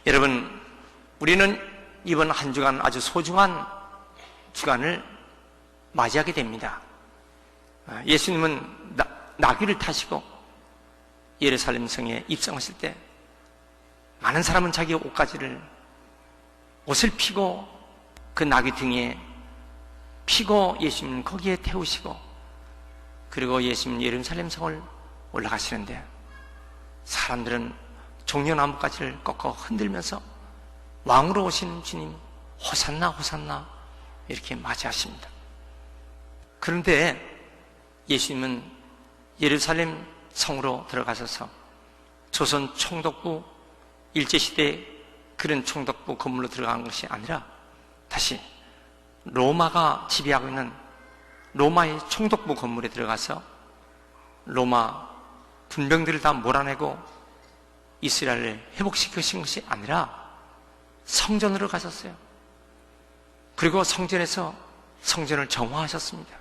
여러분, 우리는 이번 한 주간 아주 소중한 주간을 맞이하게 됩니다. 예수님은 나귀를 타시고 예루살렘 성에 입성하실 때 많은 사람은 자기 옷을 피고 그 나귀 등에 피고 예수님은 거기에 태우시고, 그리고 예수님은 예루살렘 성을 올라가시는데 사람들은 종려나무가지를 꺾어 흔들면서 왕으로 오신 주님 호산나 호산나 이렇게 맞이하십니다. 그런데 예수님은 예루살렘 성으로 들어가셔서 조선 총독부 일제시대 그런 총독부 건물로 들어간 것이 아니라 다시 로마가 지배하고 있는 로마의 총독부 건물에 들어가서 로마 군병들을 다 몰아내고 이스라엘을 회복시키신 것이 아니라 성전으로 가셨어요. 그리고 성전에서 성전을 정화하셨습니다.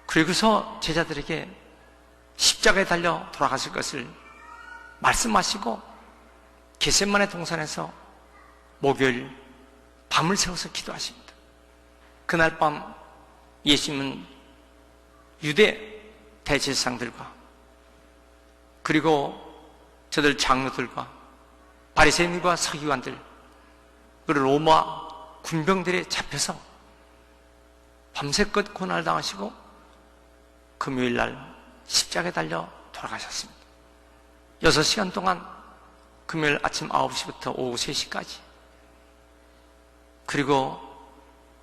그리고서 제자들에게 십자가에 달려 돌아가실 것을 말씀하시고 겟세마네 동산에서 목요일 밤을 새워서 기도하십니다. 그날 밤 예수님은 유대 대제사장들과 그리고 저들 장로들과 바리새인과 서기관들 그리고 로마 군병들에 잡혀서 밤새껏 고난을 당하시고 금요일날 십자가에 달려 돌아가셨습니다. 6시간 동안 금요일 아침 9시부터 오후 3시까지, 그리고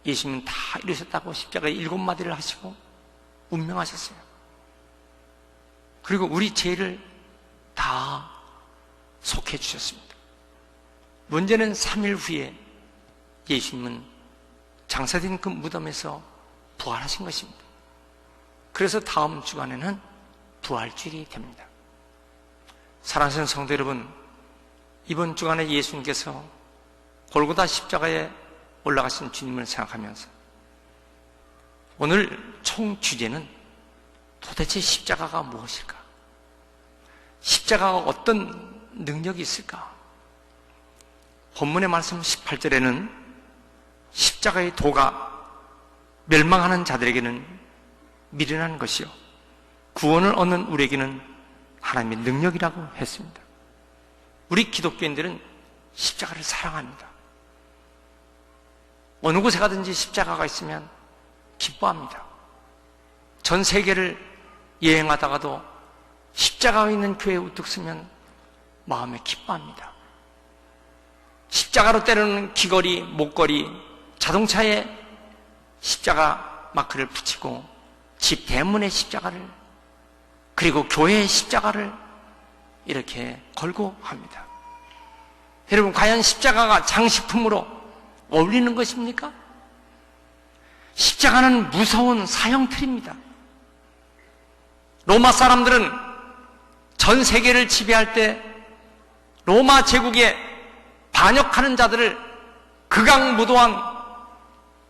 예수님은 다 이루셨다고 십자가에 7마디를 하시고 운명하셨어요. 그리고 우리 죄를 다 속해 주셨습니다. 문제는 3일 후에 예수님은 장사된 그 무덤에서 부활하신 것입니다. 그래서 다음 주간에는 부활주일이 됩니다. 사랑하는 성도 여러분, 이번 주간에 예수님께서 골고다 십자가에 올라가신 주님을 생각하면서 오늘 총 주제는 도대체 십자가가 무엇일까? 십자가가 어떤 능력이 있을까? 본문의 말씀 18절에는 십자가의 도가 멸망하는 자들에게는 미련한 것이요 구원을 얻는 우리에게는 하나님의 능력이라고 했습니다. 우리 기독교인들은 십자가를 사랑합니다. 어느 곳에 가든지 십자가가 있으면 기뻐합니다. 전 세계를 여행하다가도 십자가가 있는 교회에 우뚝 서면 마음에 기뻐합니다. 십자가로 때로는 귀걸이, 목걸이, 자동차에 십자가 마크를 붙이고 집 대문에 십자가를, 그리고 교회에 십자가를 이렇게 걸고 합니다. 여러분, 과연 십자가가 장식품으로 어울리는 것입니까? 십자가는 무서운 사형틀입니다. 로마 사람들은 전 세계를 지배할 때 로마 제국에 반역하는 자들을 극악무도한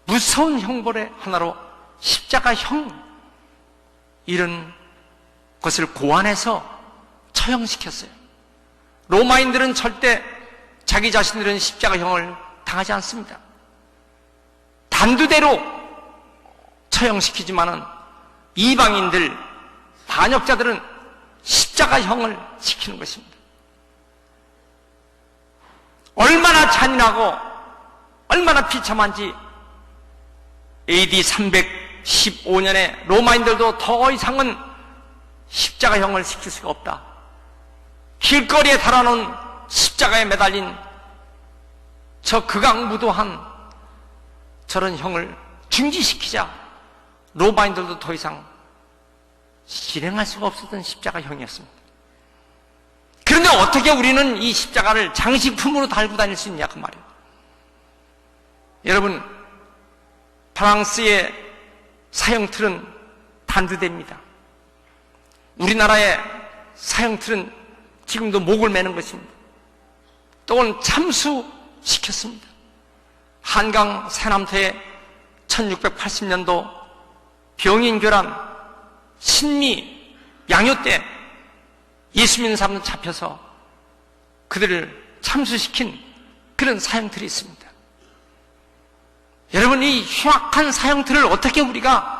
무서운 형벌의 하나로 십자가형, 이런 것을 고안해서 처형시켰어요. 로마인들은 절대 자기 자신들은 십자가형을 당하지 않습니다. 단두대로 처형시키지만은 이방인들, 반역자들은 십자가형을 시키는 것입니다. 얼마나 잔인하고 얼마나 비참한지 AD 315년에 로마인들도 더 이상은 십자가형을 시킬 수가 없다. 길거리에 달아놓은 십자가에 매달린 저 극악무도한 저런 형을 중지시키자 로마인들도 더 이상 실행할 수가 없었던 십자가형이었습니다. 그런데 어떻게 우리는 이 십자가를 장식품으로 달고 다닐 수 있냐 그 말이에요. 여러분, 프랑스의 사형틀은 단두대입니다. 우리나라의 사형틀은 지금도 목을 매는 것입니다. 또는 참수시켰습니다. 한강 새남터에 1680년도 병인교란 신미 양요 때 예수 믿는 사람들 잡혀서 그들을 참수시킨 그런 사형틀이 있습니다. 여러분, 이 흉악한 사형틀을 어떻게 우리가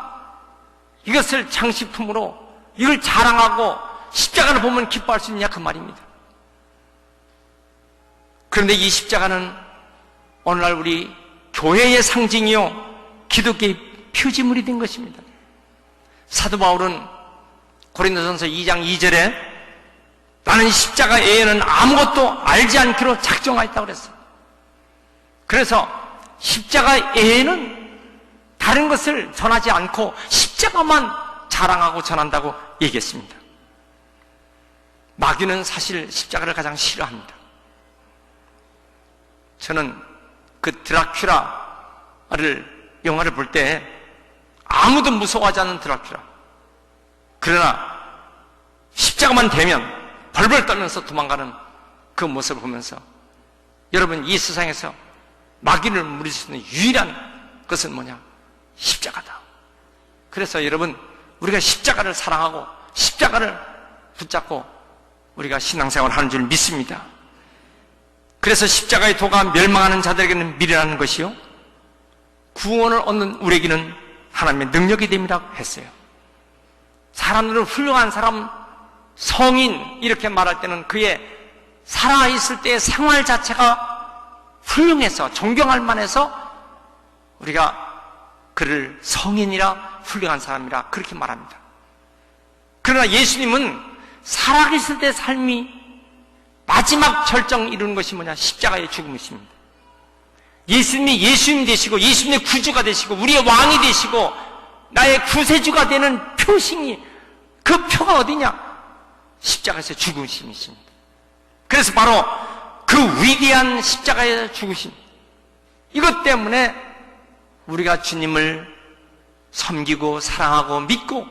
이것을 장식품으로 이걸 자랑하고 십자가를 보면 기뻐할 수 있냐 그 말입니다. 그런데 이 십자가는 오늘날 우리 교회의 상징이요 기독교의 표지물이 된 것입니다. 사도 바울은 고린도전서 2장 2절에 나는 십자가 외에는 아무것도 알지 않기로 작정하였다고 그랬어요. 그래서 십자가 외에는 다른 것을 전하지 않고 십자가만 자랑하고 전한다고 얘기했습니다. 마귀는 사실 십자가를 가장 싫어합니다. 저는 그 드라큘라를 영화를 볼 때 아무도 무서워하지 않는 드라큘라, 그러나 십자가만 대면 벌벌 떨면서 도망가는 그 모습을 보면서 여러분, 이 세상에서 마귀를 물릴 수 있는 유일한 것은 뭐냐? 십자가다. 그래서 여러분, 우리가 십자가를 사랑하고 십자가를 붙잡고 우리가 신앙생활을 하는 줄 믿습니다. 그래서 십자가의 도가 멸망하는 자들에게는 미련한 것이요 구원을 얻는 우리에게는 하나님의 능력이 됨이라고 했어요. 사람들은 훌륭한 사람, 성인 이렇게 말할 때는 그의 살아있을 때의 생활 자체가 훌륭해서 존경할 만해서 우리가 그를 성인이라 훌륭한 사람이라 그렇게 말합니다. 그러나 예수님은 살아계실 때 삶이 마지막 절정 이루는 것이 뭐냐? 십자가의 죽음이십니다. 예수님이 예수님 되시고 예수님의 구주가 되시고 우리의 왕이 되시고 나의 구세주가 되는 표식이, 그 표가 어디냐? 십자가에서 죽으심이십니다. 그래서 바로 그 위대한 십자가의 죽으심, 이것 때문에 우리가 주님을 섬기고 사랑하고 믿고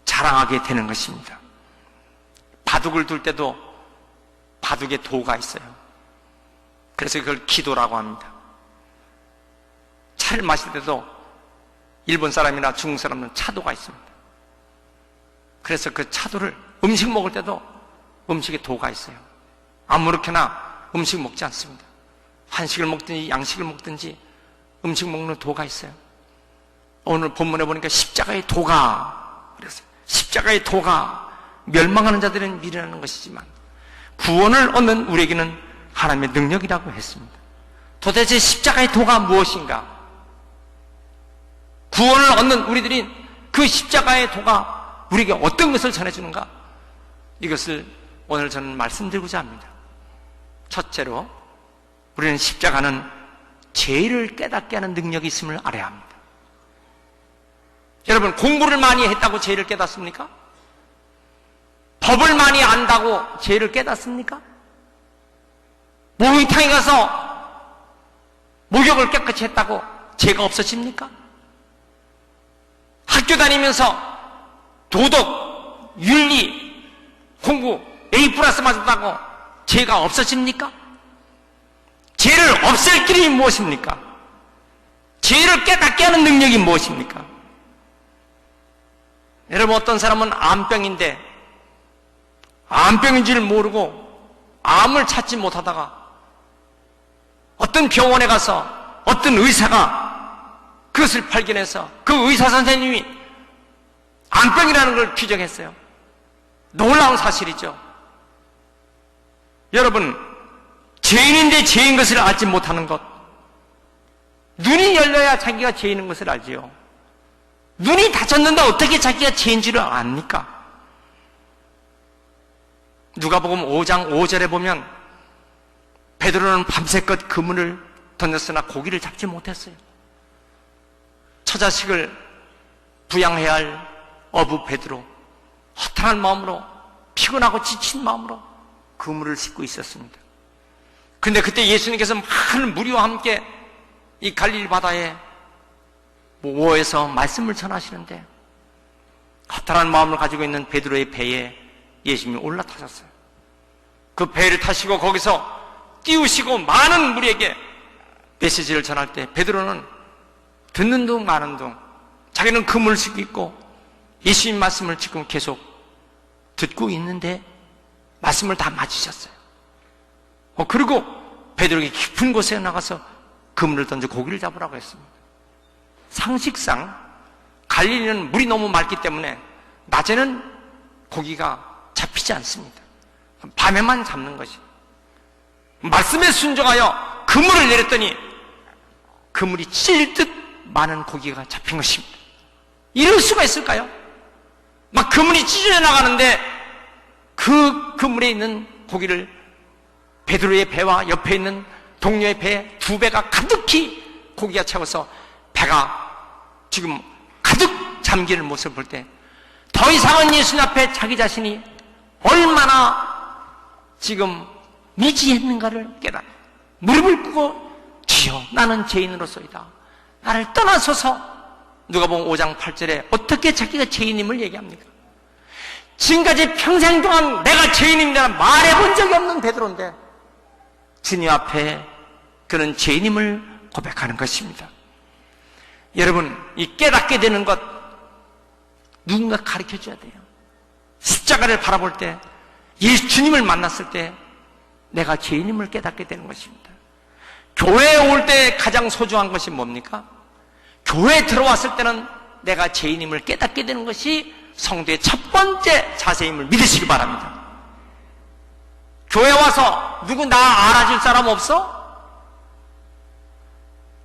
자랑하게 되는 것입니다. 바둑을 둘 때도 바둑에 도가 있어요. 그래서 그걸 기도라고 합니다. 차를 마실 때도 일본 사람이나 중국 사람은 차도가 있습니다. 그래서 그 차도를, 음식 먹을 때도 음식에 도가 있어요. 아무렇게나 음식 먹지 않습니다. 한식을 먹든지 양식을 먹든지 음식 먹는 도가 있어요. 오늘 본문에 보니까 십자가의 도가, 그래서 십자가의 도가 멸망하는 자들은 미련하는 것이지만 구원을 얻는 우리에게는 하나님의 능력이라고 했습니다. 도대체 십자가의 도가 무엇인가? 구원을 얻는 우리들이 그 십자가의 도가 우리에게 어떤 것을 전해주는가? 이것을 오늘 저는 말씀드리고자 합니다. 첫째로, 우리는 십자가는 죄를 깨닫게 하는 능력이 있음을 알아야 합니다. 여러분, 공부를 많이 했다고 죄를 깨닫습니까? 법을 많이 안다고 죄를 깨닫습니까? 목욕탕에 가서 목욕을 깨끗이 했다고 죄가 없어집니까? 학교 다니면서 도덕, 윤리, 공부 A+ 맞았다고 죄가 없어집니까? 죄를 없앨 길이 무엇입니까? 죄를 깨닫게 하는 능력이 무엇입니까? 여러분, 어떤 사람은 암병인데 암병인 줄 모르고 암을 찾지 못하다가 어떤 병원에 가서 어떤 의사가 그것을 발견해서 그 의사 선생님이 암병이라는 걸 규정했어요. 놀라운 사실이죠. 여러분, 죄인인데 죄인 것을 알지 못하는 것, 눈이 열려야 자기가 죄인인 것을 알지요. 눈이 닫혔는데 어떻게 자기가 죄인 줄을 압니까? 누가복음 5장 5절에 보면 베드로는 밤새껏 그물을 던졌으나 고기를 잡지 못했어요. 처자식을 부양해야 할 어부 베드로, 허탈한 마음으로, 피곤하고 지친 마음으로 그물을 싣고 있었습니다. 그런데 그때 예수님께서 많은 무리와 함께 이 갈릴리 바다에 모여서 말씀을 전하시는데 허탈한 마음을 가지고 있는 베드로의 배에 예수님이 올라타셨어요. 그 배를 타시고 거기서 띄우시고 많은 무리에게 메시지를 전할 때 베드로는 듣는 둥 마는 둥, 자기는 그물을 싣고 있고 예수님 말씀을 지금 계속 듣고 있는데 말씀을 다 맞으셨어요. 그리고 베드로에게 깊은 곳에 나가서 그물을 던져 고기를 잡으라고 했습니다. 상식상 갈릴리는 물이 너무 맑기 때문에 낮에는 고기가 잡히지 않습니다. 밤에만 잡는 것이. 말씀에 순종하여 그물을 내렸더니 그물이 찢을 듯 많은 고기가 잡힌 것입니다. 이럴 수가 있을까요? 막 그물이 찢어져 나가는데 그 그물에 있는 고기를 베드로의 배와 옆에 있는 동료의 배 2배가 가득히 고기가 채워서 배가 지금 가득 잠기는 모습을 볼 때 더 이상은 예수님 앞에 자기 자신이 얼마나 지금 미지했는가를 깨달아 무릎을 꿇고 주여 나는 죄인으로소이다. 나를 떠나소서. 누가복음 5장 8절에 어떻게 자기가 죄인임을 얘기합니까? 지금까지 평생 동안 내가 죄인입니다 말해본 적이 없는 베드로인데 주님 앞에 그는 죄인임을 고백하는 것입니다. 여러분, 이 깨닫게 되는 것 누군가 가르쳐줘야 돼요. 십자가를 바라볼 때 예수 주님을 만났을 때 내가 죄인임을 깨닫게 되는 것입니다. 교회에 올 때 가장 소중한 것이 뭡니까? 교회에 들어왔을 때는 내가 죄인임을 깨닫게 되는 것이 성도의 첫 번째 자세임을 믿으시기 바랍니다. 교회 와서 누구 나 알아줄 사람 없어?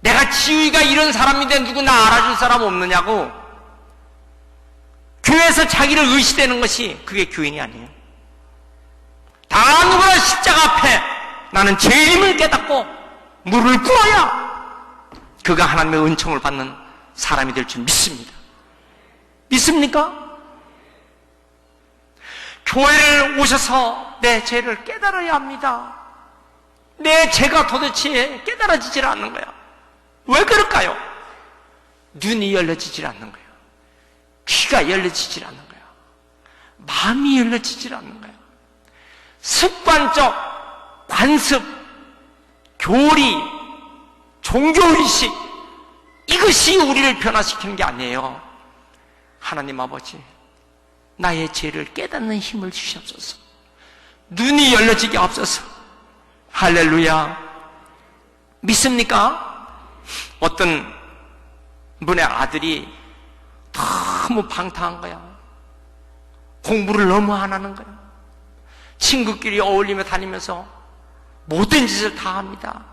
내가 지휘가 이런 사람인데 누구 나 알아줄 사람 없느냐고. 교회에서 자기를 의시되는 것이 그게 교인이 아니에요. 다 누구나 십자가 앞에 나는 죄인임을 깨닫고 무릎을 꿇어야 그가 하나님의 은총을 받는 사람이 될 줄 믿습니다. 믿습니까? 교회를 오셔서 내 죄를 깨달아야 합니다. 내 죄가 도대체 깨달아지질 않는 거야. 왜 그럴까요? 눈이 열려지질 않는 거예요. 귀가 열려지질 않는 거예요. 마음이 열려지질 않는 거예요. 습관적 관습, 교리, 종교의식, 이것이 우리를 변화시키는 게 아니에요. 하나님 아버지, 나의 죄를 깨닫는 힘을 주시옵소서. 눈이 열려지게 하옵소서. 할렐루야. 믿습니까? 어떤 분의 아들이 너무 방탕한 거야. 공부를 너무 안 하는 거야. 친구끼리 어울리며 다니면서 모든 짓을 다 합니다.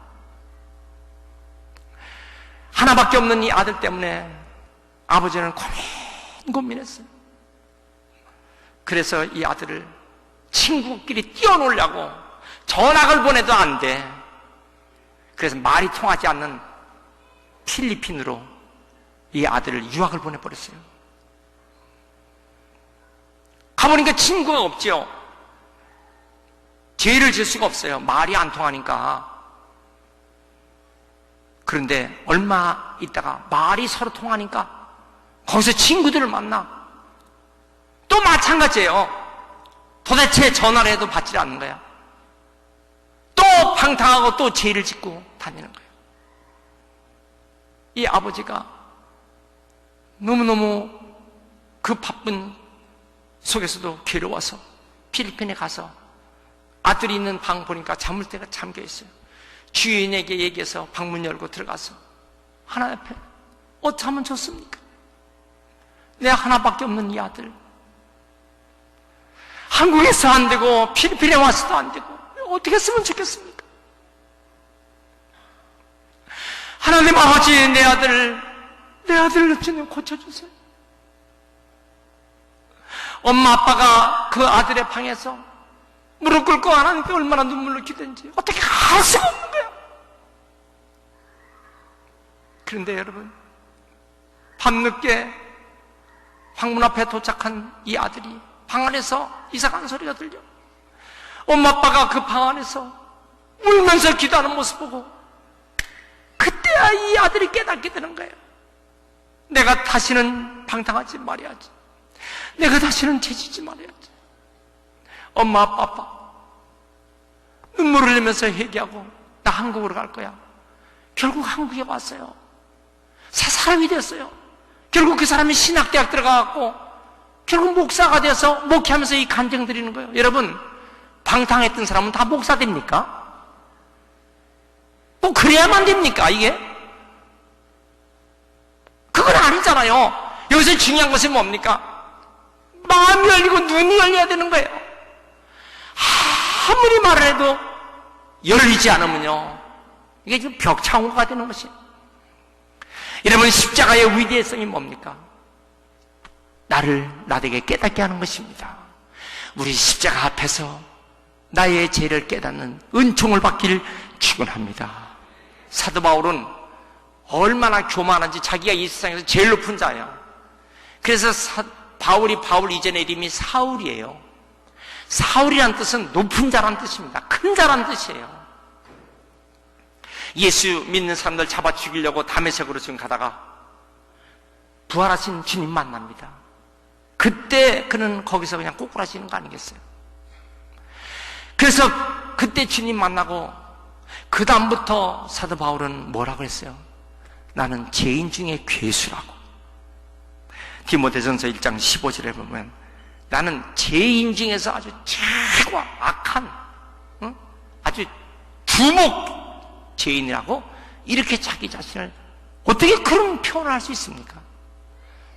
하나밖에 없는 이 아들 때문에 아버지는 고민했어요. 그래서 이 아들을 친구끼리 띄워놓으려고 전학을 보내도 안 돼. 그래서 말이 통하지 않는 필리핀으로 이 아들을 유학을 보내버렸어요. 가보니까 친구가 없죠. 죄를 질 수가 없어요. 말이 안 통하니까. 그런데 얼마 있다가 말이 서로 통하니까 거기서 친구들을 만나. 또 마찬가지예요. 도대체 전화를 해도 받지 않는 거야. 또 방탕하고 또 죄를 짓고 다니는 거예요. 이 아버지가 너무너무 그 바쁜 속에서도 괴로워서 필리핀에 가서 아들이 있는 방 보니까 잠을 때가 잠겨 있어요. 주인에게 얘기해서 방문 열고 들어가서 하나님 앞에 어쩌면 좋습니까? 내 하나밖에 없는 이 아들, 한국에서 안 되고 필리핀에 와서도 안 되고 어떻게 했으면 좋겠습니까? 하나님 아버지, 내 아들을 주님 고쳐주세요. 엄마 아빠가 그 아들의 방에서 무릎 꿇고 하나님께 얼마나 눈물을 기댄지 어떻게 할 수가 없는 거야. 그런데 여러분, 밤늦게 방문 앞에 도착한 이 아들이 방 안에서 이상한 소리가 들려. 엄마 아빠가 그 방 안에서 울면서 기도하는 모습 보고 그때야 이 아들이 깨닫게 되는 거예요. 내가 다시는 방탕하지 말아야지. 내가 다시는 죄지지 말아야지. 엄마 아빠 눈물을 흘리면서 회개하고 나 한국으로 갈 거야. 결국 한국에 왔어요. 새 사람이 됐어요. 결국 그 사람이 신학대학 들어가갖고 결국 목사가 돼서 목회하면서 이 간증 드리는 거예요. 여러분, 방탕했던 사람은 다 목사 됩니까? 꼭 그래야만 됩니까, 이게? 그건 아니잖아요. 여기서 중요한 것은 뭡니까? 마음이 열리고 눈이 열려야 되는 거예요. 아무리 말을 해도 열리지 않으면요, 이게 지금 벽창호가 되는 것이에요. 여러분, 십자가의 위대성이 뭡니까? 나에게 깨닫게 하는 것입니다. 우리 십자가 앞에서 나의 죄를 깨닫는 은총을 받기를 축원합니다. 사도 바울은 얼마나 교만한지 자기가 이 세상에서 제일 높은 자예요. 그래서 바울 이전의 이름이 사울이에요. 사울이란 뜻은 높은 자란 뜻입니다. 큰 자란 뜻이에요. 예수 믿는 사람들 잡아 죽이려고 다메섹으로 지금 가다가 부활하신 주님 만납니다. 그때 그는 거기서 그냥 꼬꾸라지는 거 아니겠어요? 그래서 그때 주님 만나고 그 다음부터 사도 바울은 뭐라고 했어요? 나는 죄인 중에 괴수라고. 디모데전서 1장 15절에 보면 나는 죄인 중에서 아주 최고 악한, 아주 두목 죄인이라고 이렇게 자기 자신을 어떻게 그런 표현을 할 수 있습니까?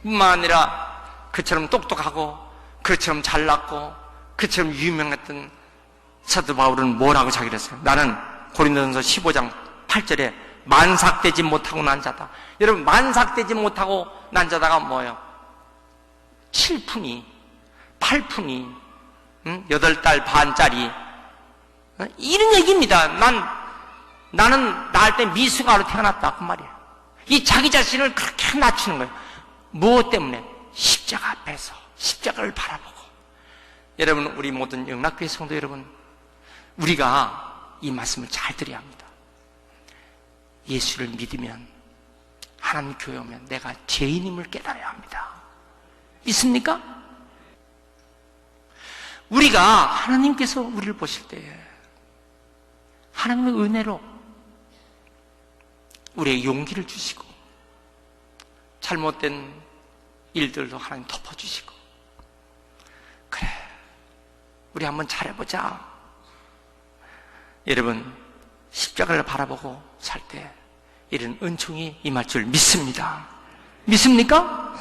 뿐만 아니라 그처럼 똑똑하고 그처럼 잘났고 그처럼 유명했던 사도 바울은 뭐라고 자기를 했어요? 나는 고린도전서 15장 8절에 만삭되지 못하고 난 자다. 여러분, 만삭되지 못하고 난 자다가 뭐예요? 7푼이 8푼이 8달 반짜리 이런 얘기입니다. 나는 낳을 때 미숙아로 태어났다 그 말이에요. 이 자기 자신을 그렇게 낮추는 거예요. 무엇 때문에? 십자가 앞에서 십자가를 바라보고. 여러분, 우리 모든 영락교회 성도 여러분, 우리가 이 말씀을 잘 드려야 합니다. 예수를 믿으면, 하나님 교회 오면 내가 죄인임을 깨달아야 합니다. 믿습니까? 우리가 하나님께서 우리를 보실 때 하나님의 은혜로 우리의 용기를 주시고 잘못된 일들도 하나님 덮어주시고, 그래 우리 한번 잘해보자. 여러분, 십자가를 바라보고 살 때 이런 은총이 임할 줄 믿습니다. 믿습니까?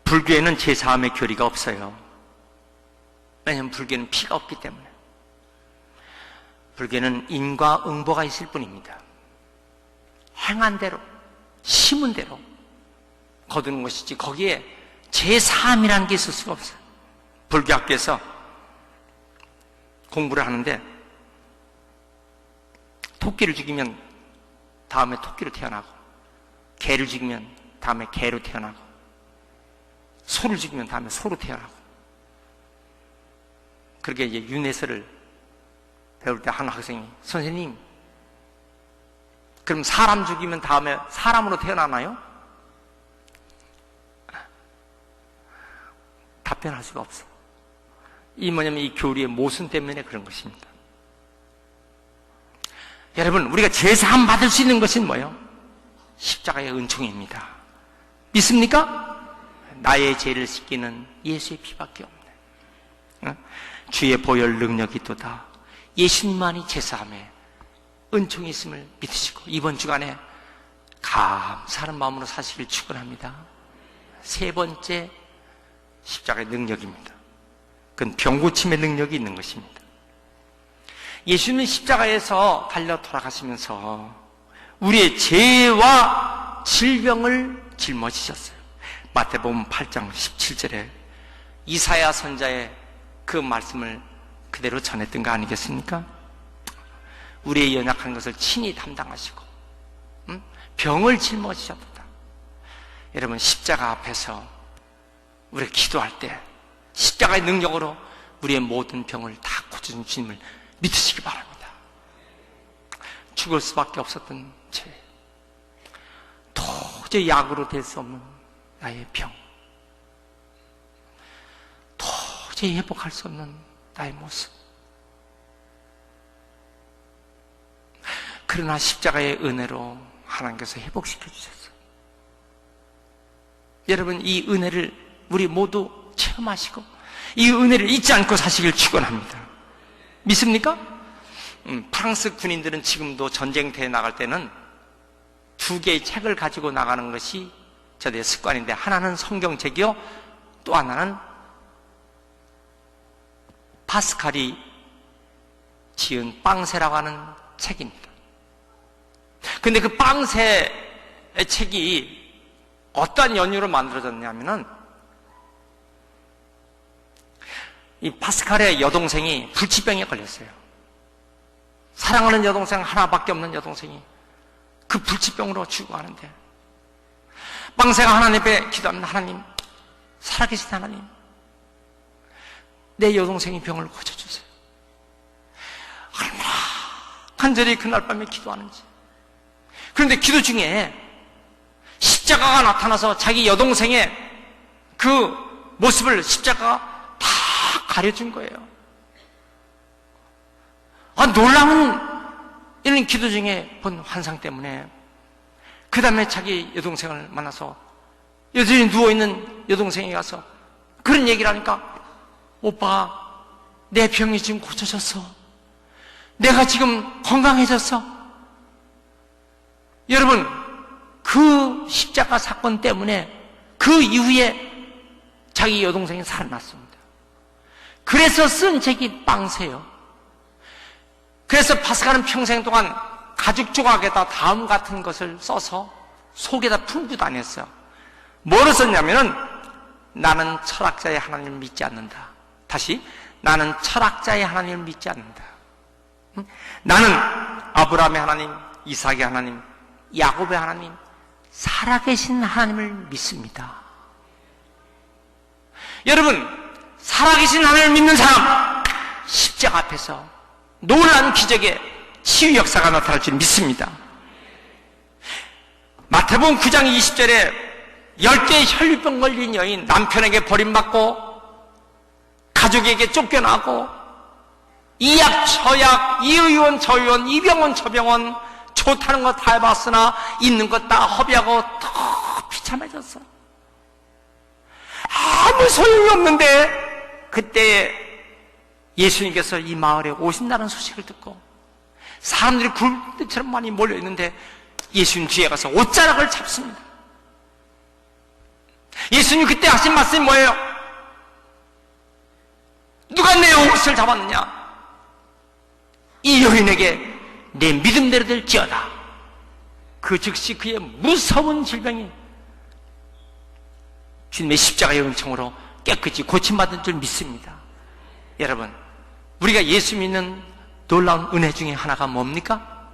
불교에는 제사함의 교리가 없어요. 왜냐하면 불교는 피가 없기 때문에. 불교는 인과 응보가 있을 뿐입니다. 행한 대로, 심은 대로 거두는 것이지 거기에 제사함이라는 게 있을 수가 없어요. 불교학교에서 공부를 하는데 토끼를 죽이면 다음에 토끼로 태어나고, 개를 죽이면 다음에 개로 태어나고, 소를 죽이면 다음에 소로 태어나고, 그렇게 이제 윤회설을 배울 때 한 학생이, 선생님, 그럼 사람 죽이면 다음에 사람으로 태어나나요? 답변할 수가 없어. 이 뭐냐면 이 교리의 모순 때문에 그런 것입니다. 여러분, 우리가 제사함 받을 수 있는 것은 뭐예요? 십자가의 은총입니다. 믿습니까? 나의 죄를 씻기는 예수의 피밖에 없네. 주의 보혈 능력이 또다. 예수님만이 제사함에 은총이 있음을 믿으시고 이번 주간에 감사하는 마음으로 사시길 축원합니다. 세 번째, 십자가의 능력입니다. 그건 병고침의 능력이 있는 것입니다. 예수님은 십자가에서 달려 돌아가시면서 우리의 죄와 질병을 짊어지셨어요. 마태복음 8장 17절에 이사야 선자의 그 말씀을 그대로 전했던 거 아니겠습니까? 우리의 연약한 것을 친히 담당하시고 병을 짊어지셨다. 여러분, 십자가 앞에서 우리가 기도할 때 십자가의 능력으로 우리의 모든 병을 다 고쳐준 주님을 믿으시기 바랍니다. 죽을 수밖에 없었던 죄, 도저히 약으로 될 수 없는 나의 병, 도저히 회복할 수 없는 나의 모습, 그러나 십자가의 은혜로 하나님께서 회복시켜 주셨어요. 여러분, 이 은혜를 우리 모두 체험하시고 이 은혜를 잊지 않고 사시길 축원합니다. 믿습니까? 프랑스 군인들은 지금도 전쟁터에 나갈 때는 두 개의 책을 가지고 나가는 것이 저들의 습관인데, 하나는 성경책이요, 또 하나는 파스칼이 지은 빵새라고 하는 책입니다. 근데 그 빵새의 책이 어떠한 연유로 만들어졌냐면은, 이 파스칼의 여동생이 불치병에 걸렸어요. 사랑하는 여동생, 하나밖에 없는 여동생이 그 불치병으로 죽어가는데, 빵새가 하나님 앞에 기도합니다. 하나님, 살아계신 하나님, 내 여동생이 병을 고쳐주세요. 얼마나 간절히 그날 밤에 기도하는지. 그런데 기도 중에 십자가가 나타나서 자기 여동생의 그 모습을 십자가가 다 가려준 거예요. 놀라운 이런 기도 중에 본 환상 때문에 그 다음에 자기 여동생을 만나서 여전히 누워있는 여동생이 가서 그런 얘기를 하니까, 오빠, 내 병이 지금 고쳐졌어. 내가 지금 건강해졌어. 여러분, 그 십자가 사건 때문에 그 이후에 자기 여동생이 살아났습니다. 그래서 쓴 책이 빵새요. 그래서 파스칼은 평생 동안 가죽 조각에다 다음 같은 것을 써서 속에다 품고 다녔어요. 뭐를 썼냐면은, 나는 철학자의 하나님을 믿지 않는다. 다시, 나는 철학자의 하나님을 믿지 않는다. 나는 아브라함의 하나님, 이삭의 하나님, 야곱의 하나님, 살아계신 하나님을 믿습니다. 여러분, 살아계신 하나님을 믿는 사람, 십자가 앞에서 놀라운 기적의 치유 역사가 나타날 줄 믿습니다. 마태복음 9장 20절에 10개의 혈류병 걸린 여인, 남편에게 버림받고 가족에게 쫓겨나고 이 약 저약, 이 의원 저의원, 이 병원 저병원, 좋다는 거 다 해봤으나 있는 것 다 허비하고 더 비참해졌어. 아무 소용이 없는데, 그때 예수님께서 이 마을에 오신다는 소식을 듣고 사람들이 굴처럼 많이 몰려있는데 예수님 뒤에 가서 옷자락을 잡습니다. 예수님 그때 하신 말씀이 뭐예요? 누가 내 옷을 잡았느냐? 이 여인에게 내 믿음대로 될지어다. 그 즉시 그의 무서운 질병이 주님의 십자가의 은총으로 깨끗이 고침받은 줄 믿습니다. 여러분, 우리가 예수 믿는 놀라운 은혜 중에 하나가 뭡니까?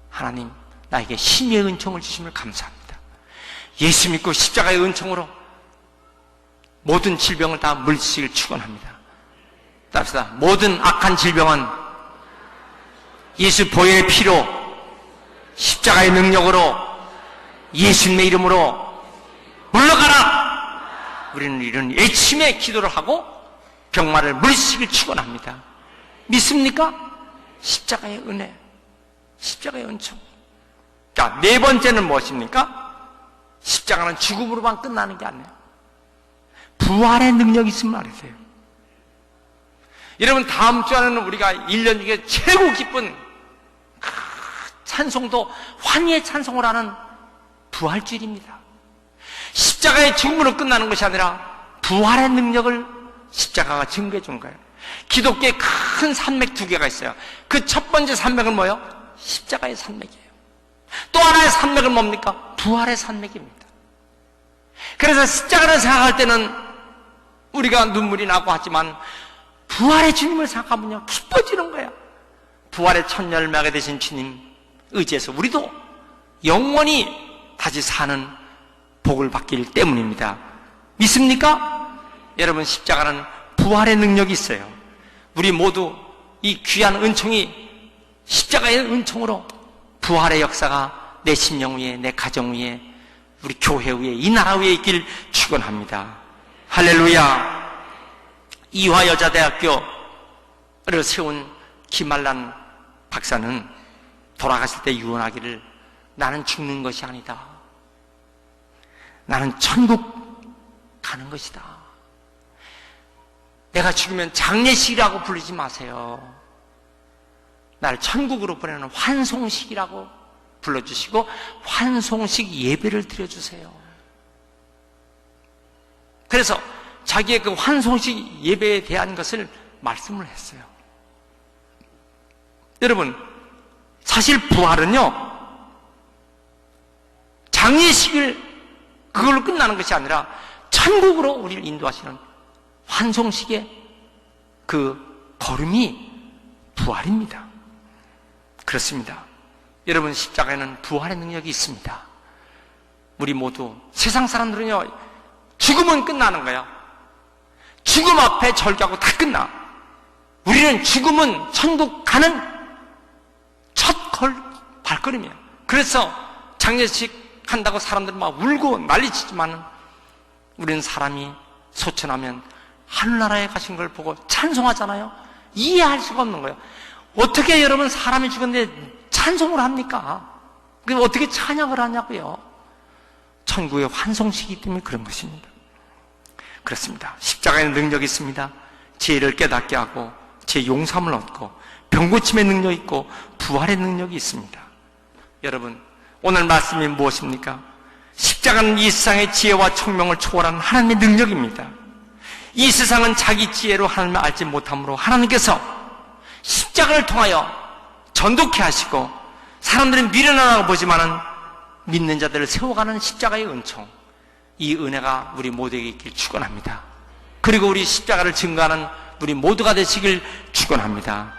하나님, 나에게 심의 은총을 주심을 감사합니다. 예수 믿고 십자가의 은총으로 모든 질병을 다 물리치기를 축원합니다. 따라서 모든 악한 질병은 예수 보혈의 피로, 십자가의 능력으로, 예수님의 이름으로 물러가라! 우리는 이런 외침의 기도를 하고 병마를 물리치기를 축원합니다. 믿습니까? 십자가의 은혜, 십자가의 은총. 자, 네 번째는 무엇입니까? 십자가는 죽음으로만 끝나는 게 아니에요. 부활의 능력이 있으면 말이세요. 여러분, 다음 주 안에는 우리가 1년 중에 최고 기쁜 찬송도 환희의 찬송을 하는 부활주일입니다. 십자가의 죽음으로 끝나는 것이 아니라 부활의 능력을 십자가가 증거해 준 거예요. 기독교에 큰 산맥 두 개가 있어요. 그 첫 번째 산맥은 뭐예요? 십자가의 산맥이에요. 또 하나의 산맥은 뭡니까? 부활의 산맥입니다. 그래서 십자가를 생각할 때는 우리가 눈물이 나고 하지만 부활의 주님을 생각하면요, 기뻐지는 거예요. 부활의 첫 열매가 되신 주님 의지해서 우리도 영원히 다시 사는 복을 받기 때문입니다. 믿습니까? 여러분, 십자가는 부활의 능력이 있어요. 우리 모두 이 귀한 은총이 십자가의 은총으로 부활의 역사가 내 심령 위에, 내 가정 위에, 우리 교회 위에, 이 나라 위에 있길 축원합니다. 할렐루야. 이화여자대학교를 세운 김말란 박사는 돌아가실 때 유언하기를, 나는 죽는 것이 아니다. 나는 천국 가는 것이다. 내가 죽으면 장례식이라고 부르지 마세요. 나를 천국으로 보내는 환송식이라고 불러주시고 환송식 예배를 드려주세요. 그래서 자기의 그 환송식 예배에 대한 것을 말씀을 했어요. 여러분, 사실 부활은요, 장례식을 그걸로 끝나는 것이 아니라 천국으로 우리를 인도하시는 환송식의 그 걸음이 부활입니다. 그렇습니다. 여러분, 십자가에는 부활의 능력이 있습니다. 우리 모두, 세상 사람들은요, 죽으면 끝나는 거야. 죽음 앞에 절규하고 다 끝나. 우리는 죽으면 천국 가는 첫 발걸음이야. 그래서 장례식 한다고 사람들은 막 울고 난리치지만 우리는 사람이 소천하면 하늘나라에 가신 걸 보고 찬송하잖아요. 이해할 수가 없는 거예요. 어떻게 여러분 사람이 죽었는데 찬송을 합니까? 어떻게 찬양을 하냐고요? 천국의 환송식이기 때문에 그런 것입니다. 그렇습니다. 십자가에는 능력이 있습니다. 죄를 깨닫게 하고 죄 용서함을 얻고 병고침의 능력이 있고 부활의 능력이 있습니다. 여러분, 오늘 말씀이 무엇입니까? 십자가는 이 세상의 지혜와 총명을 초월하는 하나님의 능력입니다. 이 세상은 자기 지혜로 하나님을 알지 못하므로 하나님께서 십자가를 통하여 전독케 하시고 사람들은 미련하다고 보지만은 믿는 자들을 세워가는 십자가의 은총, 이 은혜가 우리 모두에게 있길 축원합니다. 그리고 우리 십자가를 증거하는 우리 모두가 되시길 축원합니다.